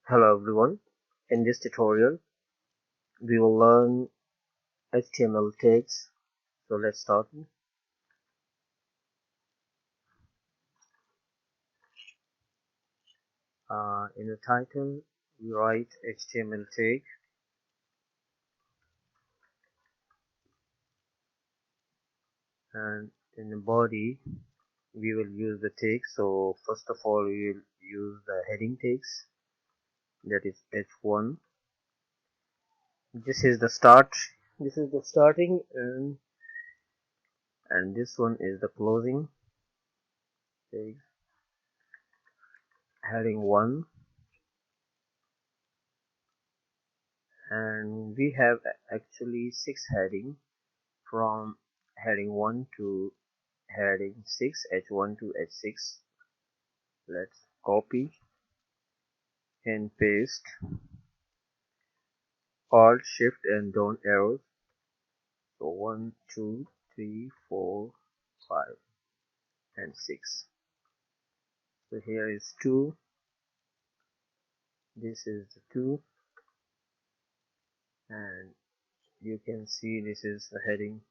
Hello everyone. In this tutorial, we will learn HTML tags. So let's start. In the title, we write HTML tag, and in the body, we will use the tags. So first of all, we will use the heading tags. That is H1. This is the start. This is the starting, and this one is the closing tag. Heading 1, and we have actually 6 heading from heading 1 to heading 6, H1 to H6. Let's copy and paste. Alt Shift and down arrows. So 1 2 3 4 5 and 6. So here is 2. This is the 2, and you can see this is the heading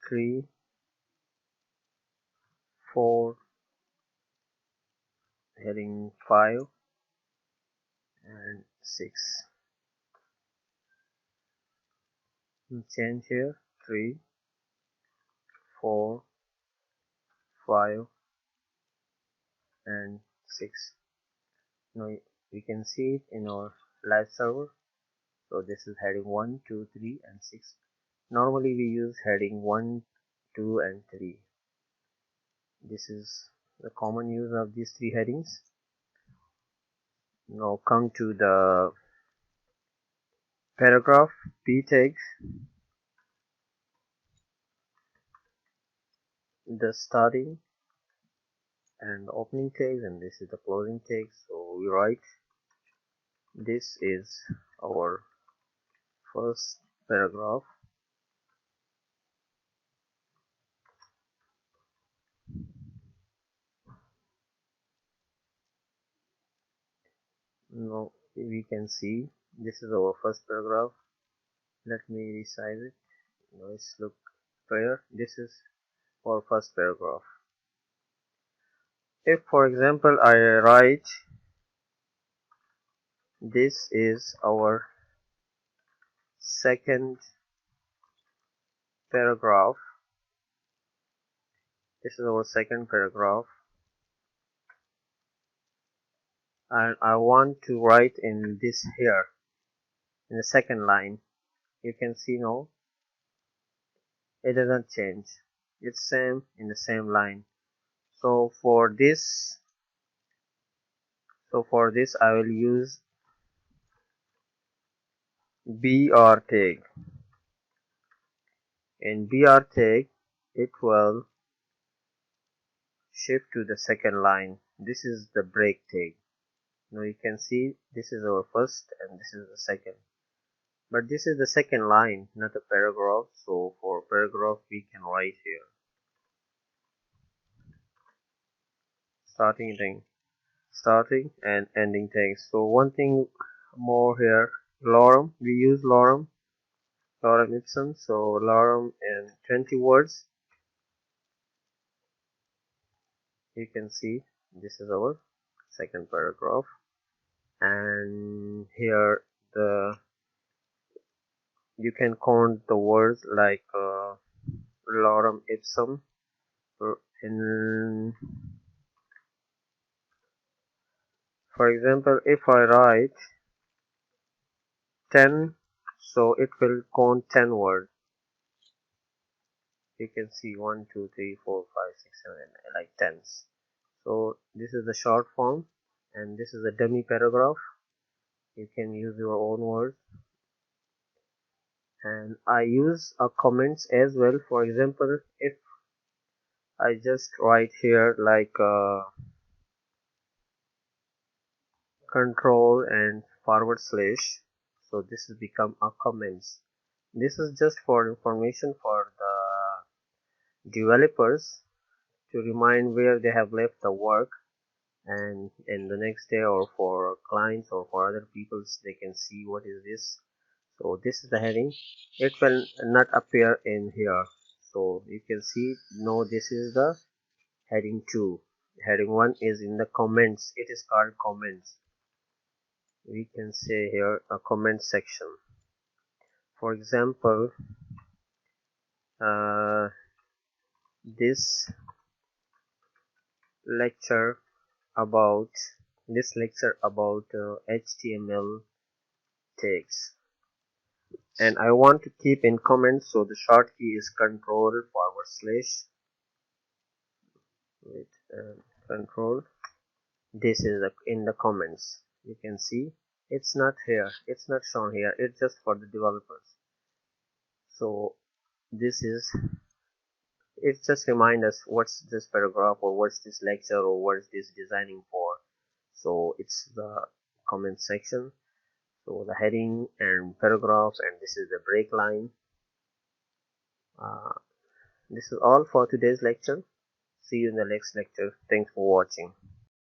3 4, heading 5 and 6. Change here 3 4 5 and 6. Now we can see it in our live server. So this is heading 1 2 3 and 6. Normally we use heading 1 2 and 3. This is the common use of these 3 headings. Now come to the paragraph p tags, the starting and opening tags, and this is the closing tags. So we write this is our first paragraph. Now we can see this is our first paragraph. Let me resize it. Now it's look fair. This is our first paragraph. If for example I write this is our second paragraph, and I want to write in this here in the second line, you can see now it doesn't change, it's same in the same line. So for this I will use br tag. In br tag it will shift to the second line. This is the break tag. Now you can see this is our first and this is the second, but this is the second line, not a paragraph. So for paragraph we can write here starting and ending tags. So one thing more here, lorem, we use lorem ipsum. So lorem in 20 words. You can see this is our second paragraph, and here the you can count the words like lorem ipsum in, for example, if I write 10, so it will count 10 words. You can see 1 2 3 4 5 6 7 like tens. So this is the short form, and this is a dummy paragraph. You can use your own words, and I use comments as well. For example, if I just write here like control and forward slash, so this has become a comments. This is just for information for the developers to remind where they have left the work, and in the next day, or for clients or for other people, they can see what is this. So this is the heading. It will not appear in here, so you can see, no, this is the heading 2. Heading 1 is in the comments. It is called comments. We can say here a comment section. For example, uh, this lecture about HTML tags, and I want to keep in comments, so the short key is control/. With control, this is in the comments. You can see it's not here, it's not shown here, it's just for the developers. So this is, it just remind us what's this paragraph, or what's this lecture, or what's this designing for. So it's the comment section. So the heading and paragraph, and this is the break line. This is all for today's lecture. See you in the next lecture. Thanks for watching.